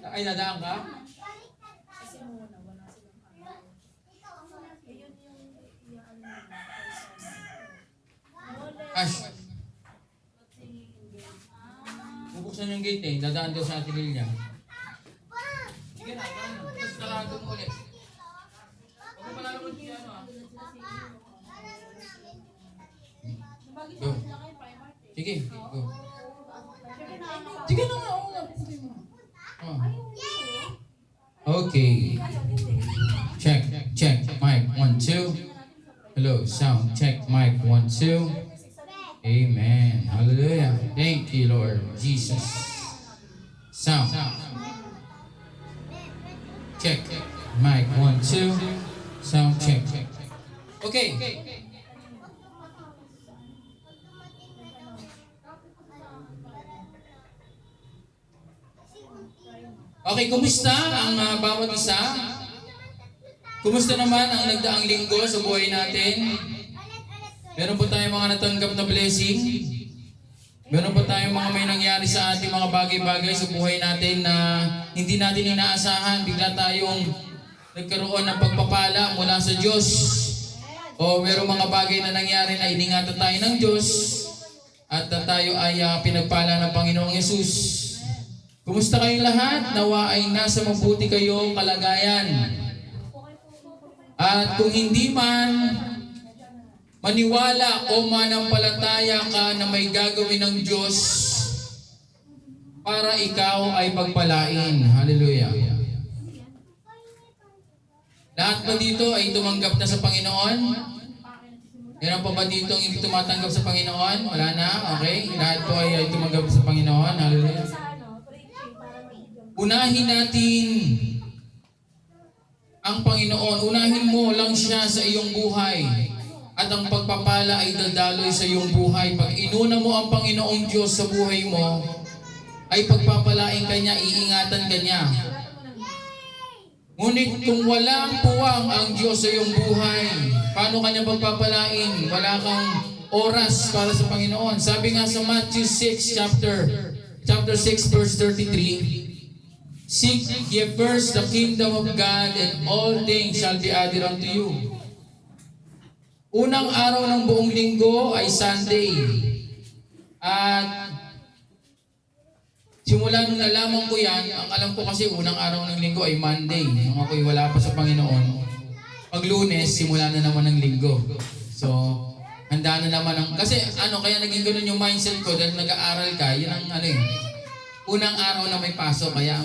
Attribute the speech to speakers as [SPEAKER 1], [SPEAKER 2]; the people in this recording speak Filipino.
[SPEAKER 1] Ay, nadaan ka?
[SPEAKER 2] Kasi muna, wala silang ano. Ayun yung iyaan na.
[SPEAKER 1] Ash. Bubuksan yung gate eh. Dadaan daw sa Ate Lilia. Sige na, tapos sarado mo ulit. Huwag mo malalakot siya, ano ah. Go. Sige, go. Sige na nga, oo nga. Oh. Okay. Check, check. Mic 1, 2. Hello, sound. Check, mic 1, 2. Amen. Hallelujah. Thank you, Lord Jesus. Sound. Check. Mic 1, 2. Sound check. Okay. Okay, kumusta ang bawat isa? Kumusta naman ang nagdaang linggo sa buhay natin? Meron po tayong mga natanggap na blessing. Meron po tayong mga may nangyari sa ating mga bagay-bagay sa buhay natin na hindi natin inaasahan. Bigla tayong nagkaroon ng pagpapala mula sa Diyos. O meron mga bagay na nangyari na iningatan tayo ng Diyos at tayo ay pinagpala ng Panginoong Yesus. Kumusta kayong lahat? Nawa ay nasa mabuti kayong kalagayan. At kung hindi man maniwala o manampalataya ka na may gagawin ng Diyos para ikaw ay pagpalain. Hallelujah. Lahat ba dito ay tumanggap na sa Panginoon? Meron pa ba dito ang hindi tumatanggap sa Panginoon? Wala na? Okay? Lahat po ay tumanggap sa Panginoon. Hallelujah. Unahin natin ang Panginoon. Unahin mo lang siya sa iyong buhay. At ang pagpapala ay dadaloy sa iyong buhay. Pag inuna mo ang Panginoong Diyos sa buhay mo, ay pagpapalain ka niya, iingatan ka niya. Ngunit kung walang puwang ang Diyos sa iyong buhay, paano ka niya pagpapalain? Wala kang oras para sa Panginoon. Sabi nga sa Matthew 6, chapter 6, verse 33, seek ye first the kingdom of God, and all things shall be added unto you. Unang araw ng buong linggo ay Sunday. At simula nung nalaman ko yan, ang alam ko kasi unang araw ng linggo ay Monday. Nung ako'y wala pa sa Panginoon, pag Lunes, simula na naman ng linggo. So, handa na naman ang... Kasi kaya naging ganun yung mindset ko dahil nag-aaral ka, yun ang unang araw na may pasok. Kaya